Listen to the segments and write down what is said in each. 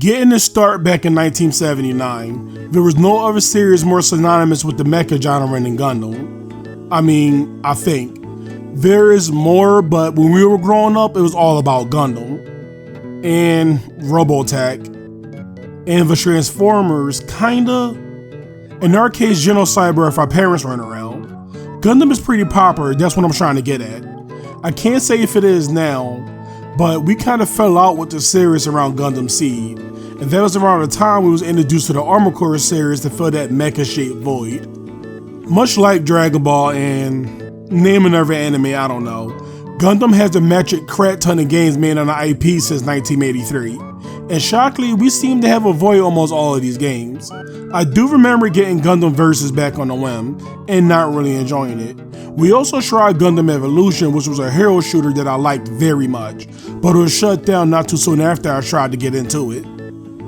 Getting its start back in 1979, there was no other series more synonymous with the mecha genre than Gundam. I think. There is more, but when we were growing up, it was all about Gundam. And Robotech. And the Transformers, kinda. In our case, General Cyber if our parents weren't around. Gundam is pretty popular, that's what I'm trying to get at. I can't say if it is now, but we kind of fell out with the series around Gundam Seed, and that was around the time we was introduced to the Armor Core series to fill that mecha-shaped void. Much like Dragon Ball and name another anime, I don't know, Gundam has a metric crap ton of games made on the IP since 1983, and shockingly, we seem to have avoided almost all of these games. I do remember getting Gundam Versus back on the whim, and not really enjoying it. We also tried Gundam Evolution, which was a hero shooter that I liked very much, but it was shut down not too soon after I tried to get into it.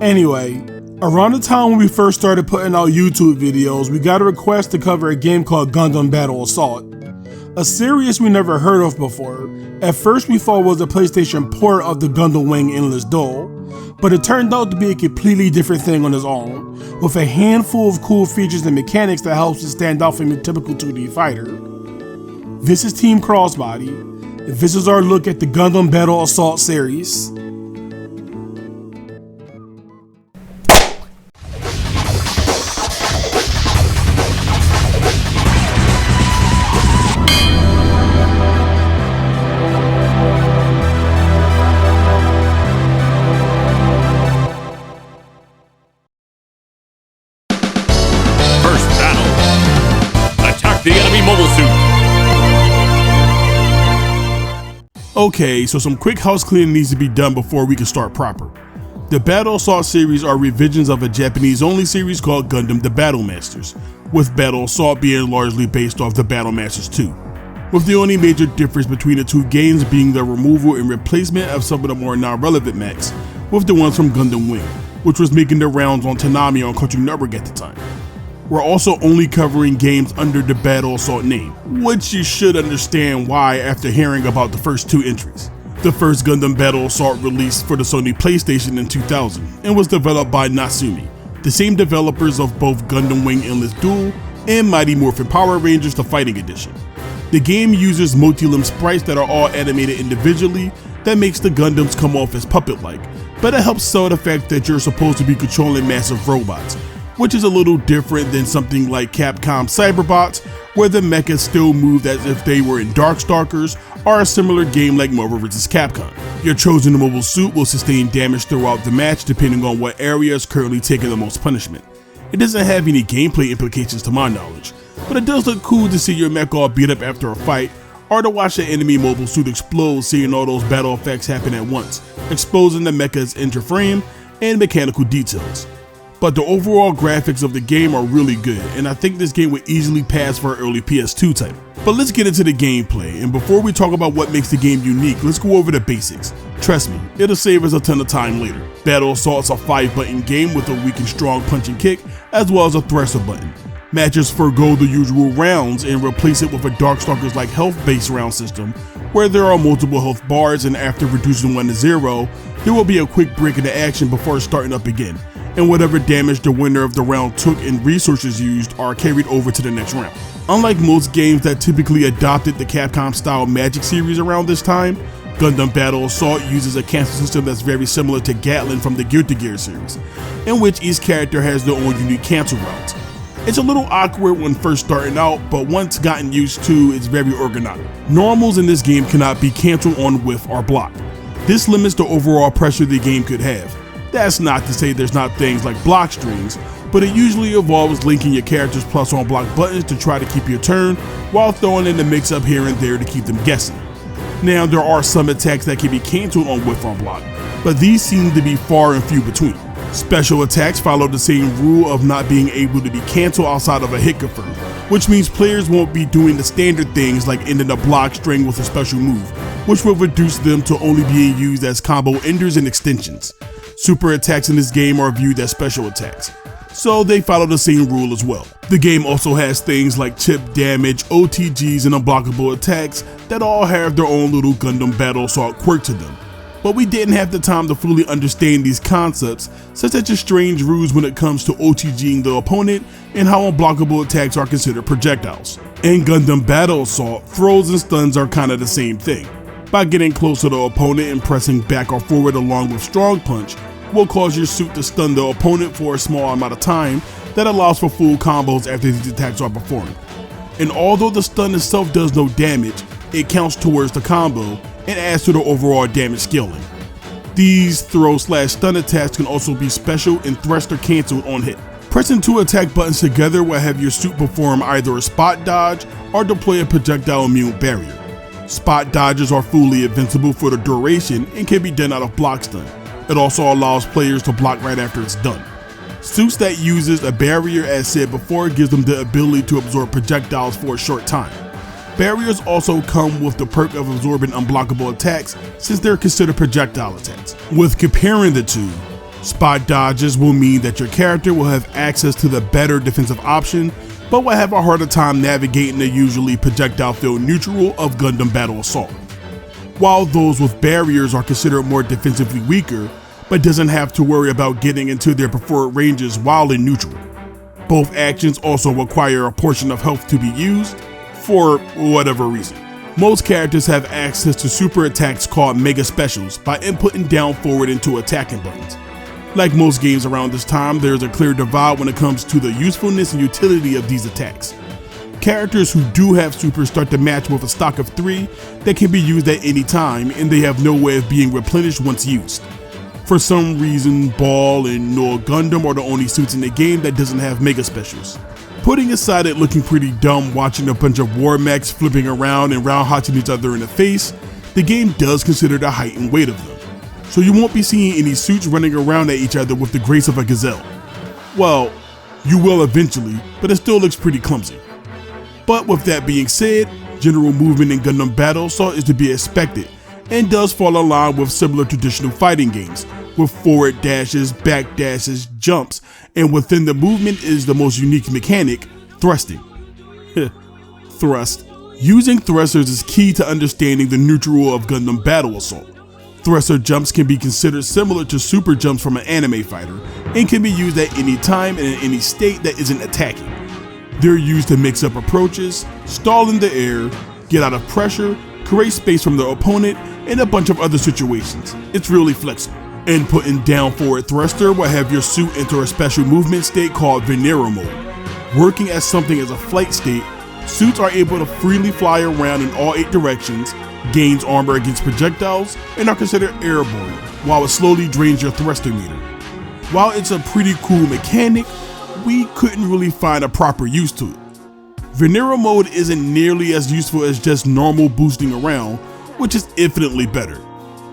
Anyway, around the time when we first started putting out YouTube videos, we got a request to cover a game called Gundam Battle Assault. A series we never heard of before. At first we thought it was a PlayStation port of the Gundam Wing Endless Duel, but it turned out to be a completely different thing on its own, with a handful of cool features and mechanics that helps it stand out from your typical 2D fighter. This is Team Crossbody, and this is our look at the Gundam Battle Assault series. Okay, so some quick house cleaning needs to be done before we can start proper. The Battle Assault series are revisions of a Japanese-only series called Gundam the Battle Masters, with Battle Assault being largely based off the Battle Masters 2, with the only major difference between the two games being the removal and replacement of some of the more non-relevant mechs with the ones from Gundam Wing, which was making the rounds on Toonami on Cartoon Network at the time. We're also only covering games under the Battle Assault name, which you should understand why after hearing about the first two entries. The first Gundam Battle Assault released for the Sony PlayStation in 2000 and was developed by Nasumi, the same developers of both Gundam Wing Endless Duel and Mighty Morphin Power Rangers The Fighting Edition. The game uses multi-limb sprites that are all animated individually that makes the Gundams come off as puppet-like, but it helps sell the fact that you're supposed to be controlling massive robots, which is a little different than something like Capcom Cyberbots, where the mechas still moved as if they were in Darkstalkers, or a similar game like Marvel vs. Capcom. Your chosen mobile suit will sustain damage throughout the match depending on what area is currently taking the most punishment. It doesn't have any gameplay implications to my knowledge, but it does look cool to see your mech all beat up after a fight, or to watch the enemy mobile suit explode seeing all those battle effects happen at once, exposing the mecha's interframe and mechanical details. But the overall graphics of the game are really good, and I think this game would easily pass for an early PS2 title. But let's get into the gameplay, and before we talk about what makes the game unique, let's go over the basics. Trust me, it'll save us a ton of time later. Battle Assault's a 5-button game with a weak and strong punch and kick, as well as a thruster button. Matches forgo the usual rounds and replace it with a Darkstalkers-like health-based round system, where there are multiple health bars, and after reducing one to 0, there will be a quick break in the action before starting up again, and whatever damage the winner of the round took and resources used are carried over to the next round. Unlike most games that typically adopted the Capcom-style Magic series around this time, Gundam Battle Assault uses a cancel system that's very similar to Gatling from the Guilty Gear series, in which each character has their own unique cancel routes. It's a little awkward when first starting out, but once gotten used to, it's very ergonomic. Normals in this game cannot be canceled on whiff or block. This limits the overall pressure the game could have. That's not to say there's not things like block strings, but it usually involves linking your character's plus on block buttons to try to keep your turn, while throwing in the mix up here and there to keep them guessing. Now there are some attacks that can be cancelled on whiff on block, but these seem to be far and few between. Special attacks follow the same rule of not being able to be cancelled outside of a hit confirm, which means players won't be doing the standard things like ending a block string with a special move, which will reduce them to only being used as combo enders and extensions. Super attacks in this game are viewed as special attacks, so they follow the same rule as well. The game also has things like chip damage, OTGs, and unblockable attacks that all have their own little Gundam Battle Assault quirk to them. but we didn't have the time to fully understand these concepts, such as the strange rules when it comes to OTGing the opponent and how unblockable attacks are considered projectiles. In Gundam Battle Assault, throws and stuns are kinda the same thing. By getting close to the opponent and pressing back or forward along with strong punch will cause your suit to stun the opponent for a small amount of time that allows for full combos after these attacks are performed. And although the stun itself does no damage, it counts towards the combo and adds to the overall damage scaling. These throw/stun attacks can also be special and thrust or canceled on hit. Pressing two attack buttons together will have your suit perform either a spot dodge or deploy a projectile immune barrier. Spot dodges are fully invincible for the duration and can be done out of block stun. It also allows players to block right after it's done. Suits that uses a barrier, as said before, gives them the ability to absorb projectiles for a short time. Barriers also come with the perk of absorbing unblockable attacks since they're considered projectile attacks. With comparing the two, spot dodges will mean that your character will have access to the better defensive option, but will have a harder time navigating the usually projectile-filled neutral of Gundam Battle Assault. While those with barriers are considered more defensively weaker, but doesn't have to worry about getting into their preferred ranges while in neutral. Both actions also require a portion of health to be used, for whatever reason. Most characters have access to super attacks called Mega Specials by inputting down, forward, and two attacking buttons. Like most games around this time, there is a clear divide when it comes to the usefulness and utility of these attacks. Characters who do have super start the match with a stock of 3 that can be used at any time, and they have no way of being replenished once used. For some reason, Ball and Noah Gundam are the only suits in the game that doesn't have Mega Specials. Putting aside it looking pretty dumb watching a bunch of war mechs flipping around and roundhotching each other in the face, the game does consider the height and weight of them. So you won't be seeing any suits running around at each other with the grace of a gazelle. Well, you will eventually, but it still looks pretty clumsy. But with that being said, general movement in Gundam Battle Assault is to be expected, and does fall in line with similar traditional fighting games, with forward dashes, back dashes, jumps, and within the movement is the most unique mechanic, thrusting. Thrust. Using thrusters is key to understanding the neutral of Gundam Battle Assault. Thruster jumps can be considered similar to super jumps from an anime fighter, and can be used at any time and in any state that isn't attacking. They're used to mix up approaches, stall in the air, get out of pressure, create space from the opponent, and a bunch of other situations. It's really flexible. Inputting down forward thruster will have your suit enter a special movement state called Venero mode. Working as something as a flight state, suits are able to freely fly around in all 8 directions, gains armor against projectiles, and are considered airborne, while it slowly drains your thruster meter. While it's a pretty cool mechanic, we couldn't really find a proper use to it. Venero mode isn't nearly as useful as just normal boosting around, which is infinitely better.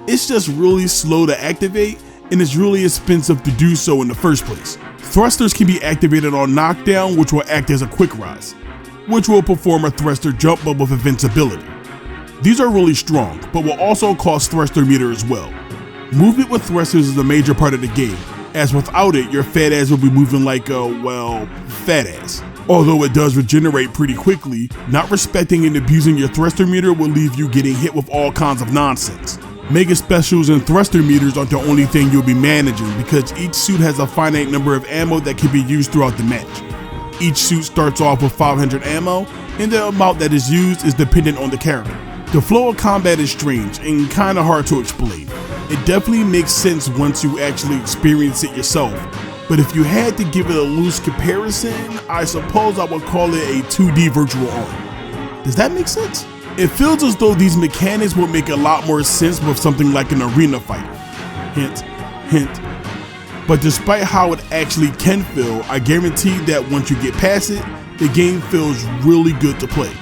It's just really slow to activate, and it's really expensive to do so in the first place. Thrusters can be activated on knockdown, which will act as a quick rise, which will perform a thruster jump but with invincibility. These are really strong, but will also cost thruster meter as well. Movement with thrusters is a major part of the game, as without it, your fat ass will be moving like a, well, fat ass. Although it does regenerate pretty quickly, not respecting and abusing your thruster meter will leave you getting hit with all kinds of nonsense. Mega Specials and thruster meters aren't the only thing you'll be managing, because each suit has a finite number of ammo that can be used throughout the match. Each suit starts off with 500 ammo, and the amount that is used is dependent on the character. The flow of combat is strange and kinda hard to explain. It definitely makes sense once you actually experience it yourself, but if you had to give it a loose comparison, I suppose I would call it a 2D virtual arm. Does that make sense? It feels as though these mechanics would make a lot more sense with something like an arena fighter. Hint, hint. But despite how it actually can feel, I guarantee that once you get past it, the game feels really good to play.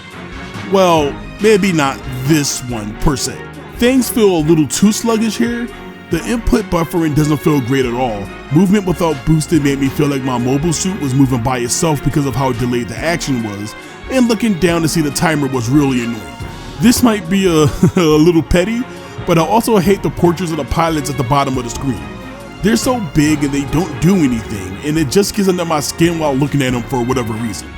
Well, maybe not this one per se. Things feel a little too sluggish here. The input buffering doesn't feel great at all. Movement without boosted made me feel like my mobile suit was moving by itself because of how delayed the action was, and looking down to see the timer was really annoying. This might be a little petty, but I also hate the portraits of the pilots at the bottom of the screen. They're so big and they don't do anything, and it just gets under my skin while looking at them for whatever reason.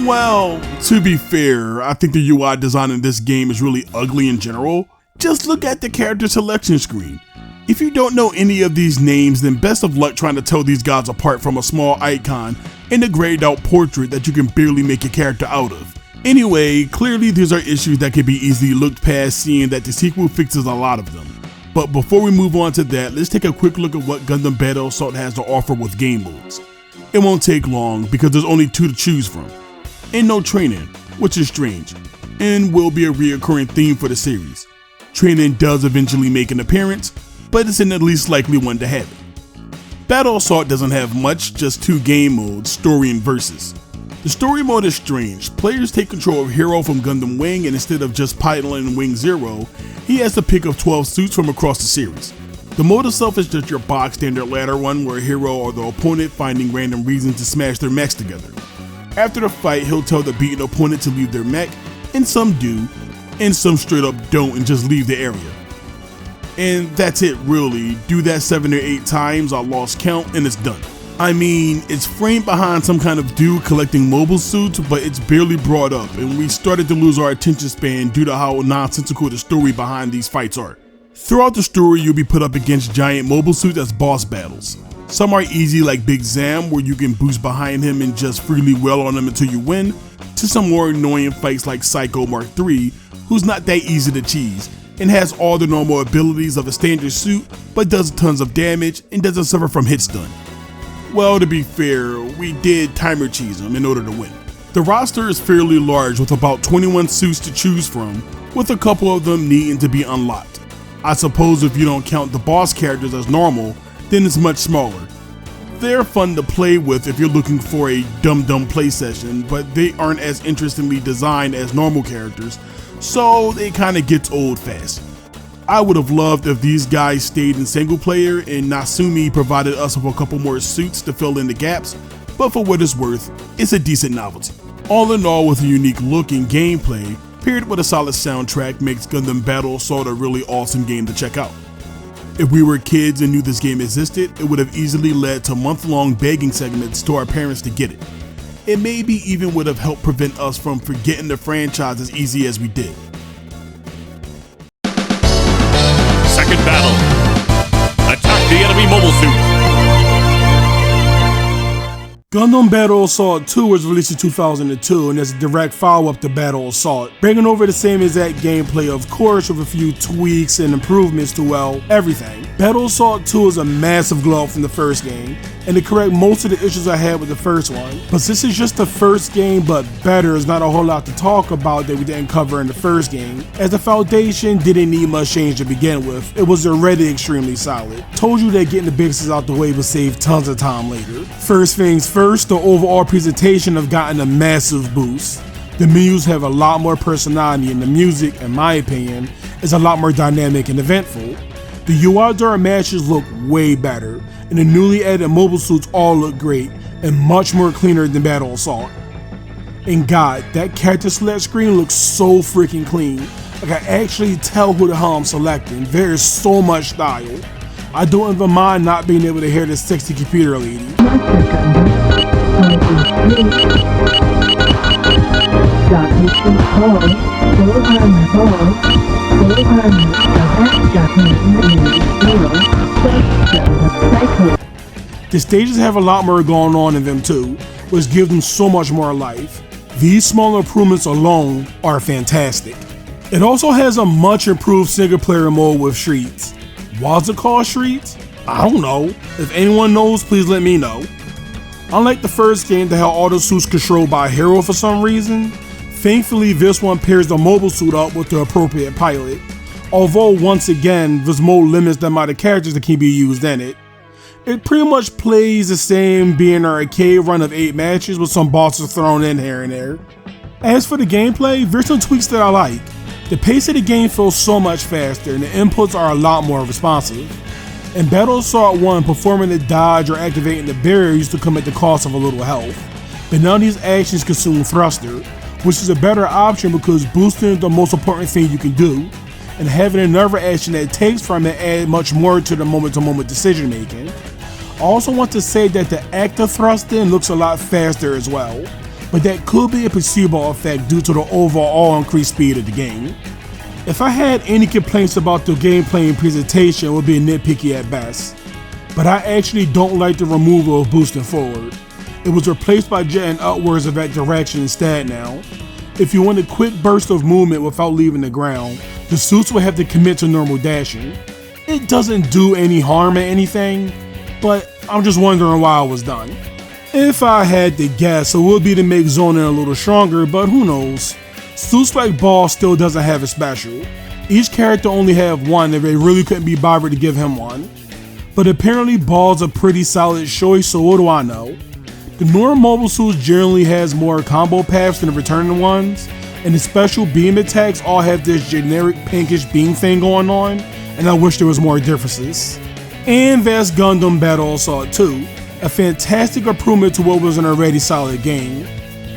Well, to be fair, I think the UI design in this game is really ugly in general. Just look at the character selection screen. If you don't know any of these names, then best of luck trying to tell these guys apart from a small icon and a grayed out portrait that you can barely make your character out of. Anyway, clearly these are issues that can be easily looked past, seeing that the sequel fixes a lot of them. But before we move on to that, let's take a quick look at what Gundam Battle Assault has to offer with game modes. It won't take long because there's only 2 to choose from, and no training, which is strange, and will be a reoccurring theme for the series. Training does eventually make an appearance, but it's in the least likely one to have it. Battle Assault doesn't have much, just 2 game modes, story and versus. The story mode is strange. Players take control of Hero from Gundam Wing, and instead of just piloting Wing 0, he has to pick up 12 suits from across the series. The mode itself is just your box standard ladder one where Hero or the opponent finding random reasons to smash their mechs together. After the fight, he'll tell the beaten opponent to leave their mech, and some do, and some straight up don't and just leave the area. And that's it really. Do that 7 or 8 times, I lost count, and it's done. I mean, it's framed behind some kind of dude collecting mobile suits, but it's barely brought up, and we started to lose our attention span due to how nonsensical the story behind these fights are. Throughout the story, you'll be put up against giant mobile suits as boss battles. Some are easy like Big Zam, where you can boost behind him and just freely wail on him until you win, to some more annoying fights like Psycho Mark III, who's not that easy to cheese, and has all the normal abilities of a standard suit, but does tons of damage and doesn't suffer from hit stun. Well, to be fair, we did timer cheese him in order to win. The roster is fairly large with about 21 suits to choose from, with a couple of them needing to be unlocked. I suppose if you don't count the boss characters as normal, then it's much smaller. They're fun to play with if you're looking for a dumb play session, but they aren't as interestingly designed as normal characters, so it kinda gets old fast. I would have loved if these guys stayed in single player and Nasumi provided us with a couple more suits to fill in the gaps, but for what it's worth, it's a decent novelty. All in all, with a unique look and gameplay, paired with a solid soundtrack, makes Gundam Battle Assault a really awesome game to check out. If we were kids and knew this game existed, it would have easily led to month-long begging segments to our parents to get it. It maybe even would have helped prevent us from forgetting the franchise as easy as we did. Second battle. Attack the enemy mobile suit. Gundam Battle Assault 2 was released in 2002 and is a direct follow-up to Battle Assault, bringing over the same exact gameplay, of course, with a few tweaks and improvements to, well, everything. Battle Assault 2 is a massive glow up from the first game, and to correct most of the issues I had with the first one. But this is just the first game, but better is not a whole lot to talk about that we didn't cover in the first game, as the foundation didn't need much change to begin with. It was already extremely solid. Told you that getting the basics out the way would save tons of time later. First things first, the overall presentation have gotten a massive boost. The menus have a lot more personality, and the music, in my opinion, is a lot more dynamic and eventful. The UI during matches look way better, and the newly added mobile suits all look great and much more cleaner than Battle Assault. And God, that character select screen looks so freaking clean. Like I actually tell who the hell I'm selecting. There is so much style. I don't even mind not being able to hear this sexy computer lady. The stages have a lot more going on in them too, which gives them so much more life. These small improvements alone are fantastic. It also has a much improved single player mode with streets. Why's it called streets? I don't know. If anyone knows, please let me know. Unlike the first game that had all the suits controlled by a hero for some reason, thankfully this one pairs the mobile suit up with the appropriate pilot. Although once again, this mode limits the amount of characters that can be used in it. It pretty much plays the same being an arcade run of 8 matches with some bosses thrown in here and there. As for the gameplay, there's some tweaks that I like. The pace of the game feels so much faster and the inputs are a lot more responsive. In Battle Assault 1, performing the dodge or activating the barrier used to come at the cost of a little health, but none of these actions consume thruster, which is a better option because boosting is the most important thing you can do, and having another action that takes from it adds much more to the moment-to-moment decision making. I also want to say that the active thrusting looks a lot faster as well, but that could be a placebo effect due to the overall increased speed of the game. If I had any complaints about the gameplay and presentation, it would be nitpicky at best. But I actually don't like the removal of boosting forward. It was replaced by jetting upwards of that direction instead now. If you want a quick burst of movement without leaving the ground, the suits will have to commit to normal dashing. It doesn't do any harm or anything, but I'm just wondering why it was done. If I had to guess, it would be to make zoning a little stronger, but who knows. Suits like Ball still doesn't have a special. Each character only have one if they really couldn't be bothered to give him one. But apparently Ball's a pretty solid choice, so what do I know? The normal mobile suits generally has more combo paths than the returning ones, and the special beam attacks all have this generic pinkish beam thing going on, and I wish there was more differences. And that's Gundam Battle Assault 2, a fantastic improvement to what was an already solid game.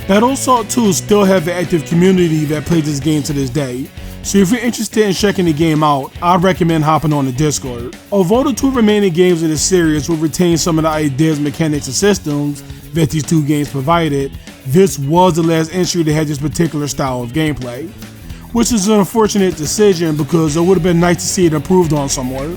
Battle Assault 2 still have an active community that plays this game to this day, so if you're interested in checking the game out, I'd recommend hopping on the Discord. Although the two remaining games in the series will retain some of the ideas, mechanics, and systems that these two games provided, this was the last entry that had this particular style of gameplay, which is an unfortunate decision because it would have been nice to see it improved on somewhere.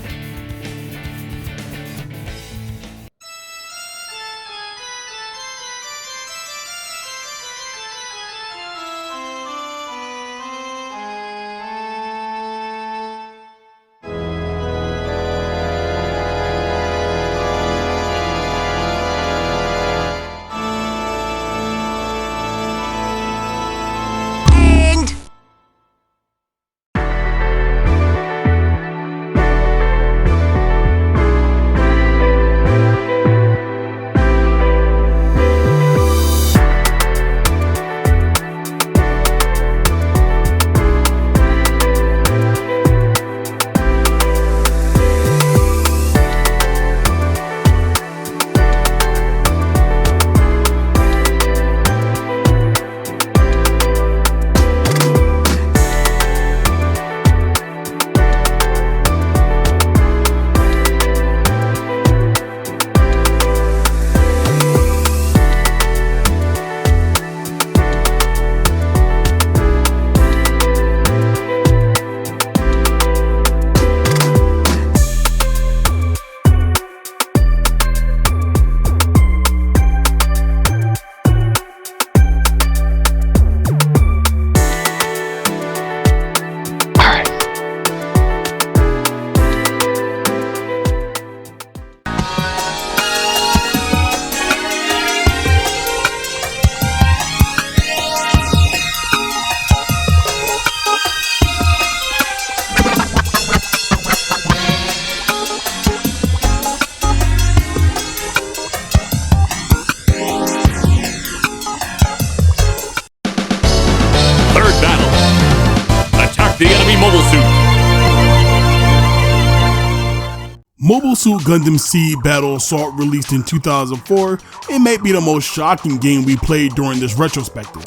Mobile Suit Gundam Seed Battle Assault, released in 2004, it might be the most shocking game we played during this retrospective.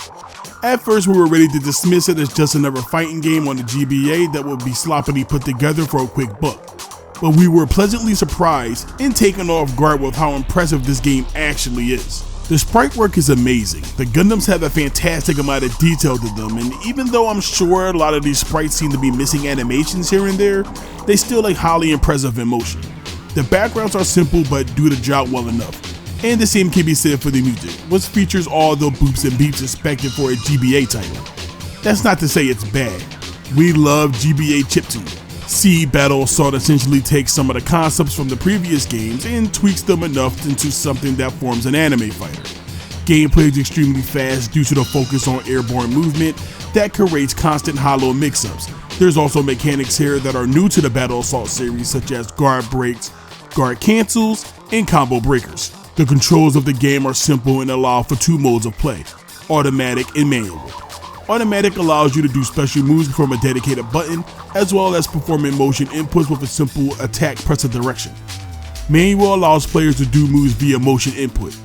At first we were ready to dismiss it as just another fighting game on the GBA that would be sloppily put together for a quick buck, but we were pleasantly surprised and taken off guard with how impressive this game actually is. The sprite work is amazing, the Gundams have a fantastic amount of detail to them, and even though I'm sure a lot of these sprites seem to be missing animations here and there, they still look highly impressive in motion. The backgrounds are simple but do the job well enough, and the same can be said for the music, which features all the boops and beeps expected for a GBA title. That's not to say it's bad, we love GBA chiptune. Seed Battle Assault essentially takes some of the concepts from the previous games and tweaks them enough into something that forms an anime fighter. Gameplay is extremely fast due to the focus on airborne movement that creates constant hollow mix-ups. There's also mechanics here that are new to the Battle Assault series, such as guard breaks, guard cancels, and combo breakers. The controls of the game are simple and allow for two modes of play, automatic and manual. Automatic allows you to do special moves from a dedicated button, as well as performing motion inputs with a simple attack press of direction. Manual allows players to do moves via motion input.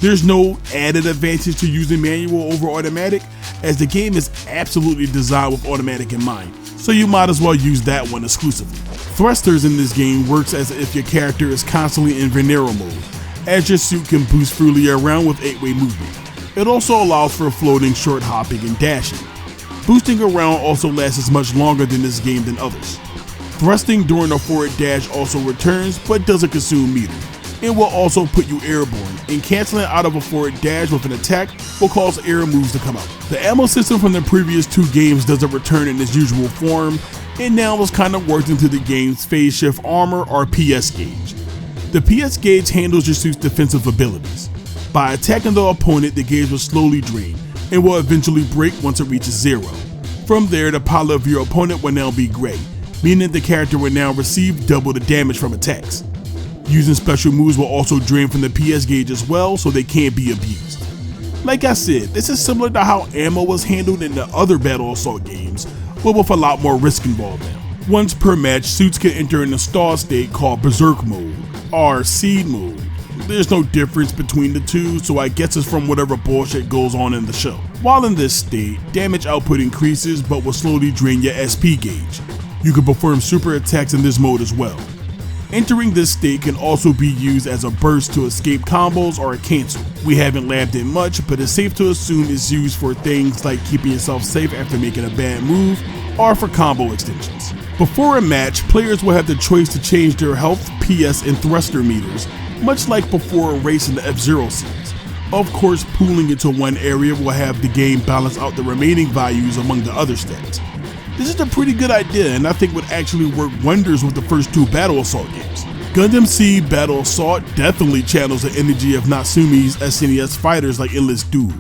There's no added advantage to using manual over automatic, as the game is absolutely designed with automatic in mind, so you might as well use that one exclusively. Thrusters in this game works as if your character is constantly in Venero mode, as your suit can boost freely around with 8-way movement. It also allows for floating, short hopping, and dashing. Boosting around also lasts much longer than this game than others. Thrusting during a forward dash also returns, but doesn't consume meter. It will also put you airborne, and canceling out of a forward dash with an attack will cause air moves to come out. The ammo system from the previous 2 games doesn't return in its usual form, and now is kind of worked into the game's phase shift armor or PS gauge. The PS gauge handles your suit's defensive abilities. By attacking the opponent, the gauge will slowly drain, and will eventually break once it reaches 0. From there, the pilot of your opponent will now be gray, meaning the character will now receive double the damage from attacks. Using special moves will also drain from the PS gauge as well, so they can't be abused. Like I said, this is similar to how ammo was handled in the other Battle Assault games, but with a lot more risk involved now. Once per match, suits can enter in a stall state called Berserk mode, or Seed mode. There's no difference between the two, so I guess it's from whatever bullshit goes on in the show. While in this state, damage output increases but will slowly drain your SP gauge. You can perform super attacks in this mode as well. Entering this state can also be used as a burst to escape combos or a cancel. We haven't labbed it much, but it's safe to assume it's used for things like keeping yourself safe after making a bad move, or for combo extensions. Before a match, players will have the choice to change their health, PS, and thruster meters, much like before a race in the F-Zero series. Of course, pooling into one area will have the game balance out the remaining values among the other stats. This is a pretty good idea, and I think would actually work wonders with the first 2 Battle Assault games. Gundam Seed Battle Assault definitely channels the energy of Natsume's SNES fighters like Endless Duel.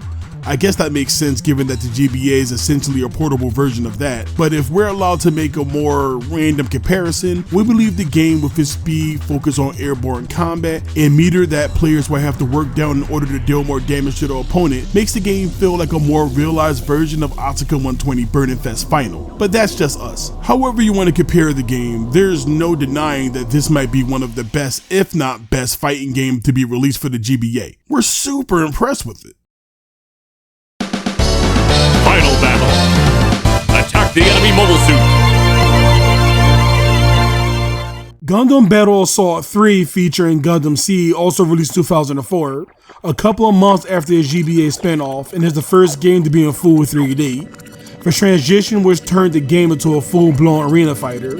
I guess that makes sense given that the GBA is essentially a portable version of that, but if we're allowed to make a more random comparison, we believe the game with its speed, focus on airborne combat, and meter that players will have to work down in order to deal more damage to the opponent makes the game feel like a more realized version of Asuka 120 Burning Fest Final. But that's just us. However you want to compare the game, there's no denying that this might be one of the best, if not best, fighting game to be released for the GBA. We're super impressed with it. Final battle. Attack the enemy mobile suit. Gundam Battle Assault 3 featuring Gundam Seed also released 2004, a couple of months after the GBA spinoff, and is the first game to be in full 3D. The transition which turned the game into a full-blown arena fighter.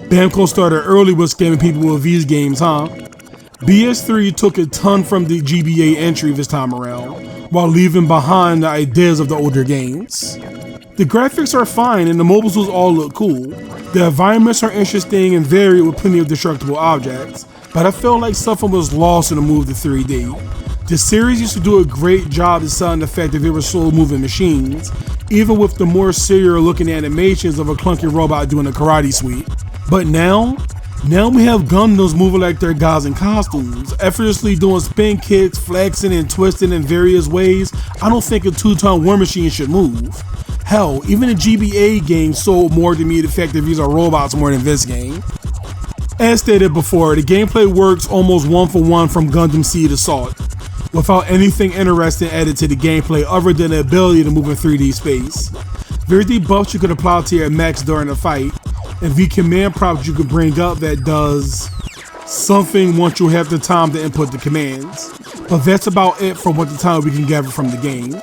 Bamco started early with scamming people with these games, huh? BS3 took a ton from the GBA entry this time around, while leaving behind the ideas of the older games. The graphics are fine and the mobile suits all look cool. The environments are interesting and varied with plenty of destructible objects, but I felt like something was lost in the move to 3D. The series used to do a great job of selling the fact that they were slow moving machines, even with the more serial looking animations of a clunky robot doing a karate sweep. But now we have Gundams moving like they're guys in costumes, effortlessly doing spin kicks, flexing and twisting in various ways I don't think a 2-ton war machine should move. Hell, even the GBA game sold more to me the fact that these are robots more than this game. As stated before, the gameplay works almost 1-for-1 from Gundam Seed Assault, without anything interesting added to the gameplay other than the ability to move in 3D space. There's the buffs you can apply to your mechs during a fight, and the command prompt you can bring up that does something once you have the time to input the commands. But that's about it for what the time we can gather from the game.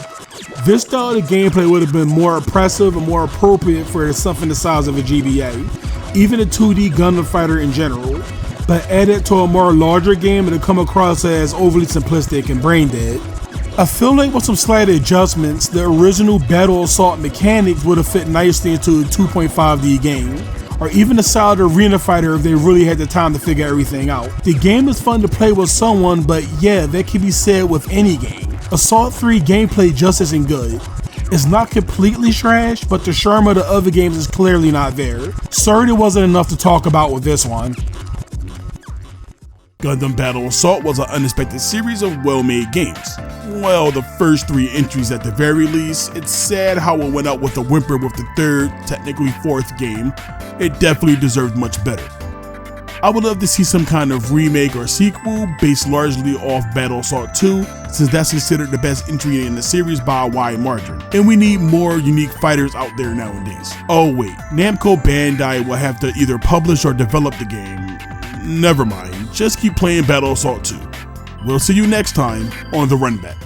This style of gameplay would have been more oppressive and more appropriate for something the size of a GBA, even a 2D Gundam fighter in general, but added to a more larger game it'll come across as overly simplistic and brain dead. I feel like with some slight adjustments, the original Battle Assault mechanics would have fit nicely into a 2.5D game, or even a solid arena fighter if they really had the time to figure everything out. The game is fun to play with someone, but yeah, that can be said with any game. Assault 3 gameplay just isn't good. It's not completely trash, but the charm of the other games is clearly not there. Sorry there wasn't enough to talk about with this one. Gundam Battle Assault was an unexpected series of well-made games. Well, the first 3 entries at the very least. It's sad how it went out with a whimper with the 3rd, technically 4th game. It definitely deserved much better. I would love to see some kind of remake or sequel based largely off Battle Assault 2, since that's considered the best entry in the series by a wide margin, and we need more unique fighters out there nowadays. Oh wait, Namco Bandai will have to either publish or develop the game. Never mind, just keep playing Battle Assault 2. We'll see you next time on The Runback.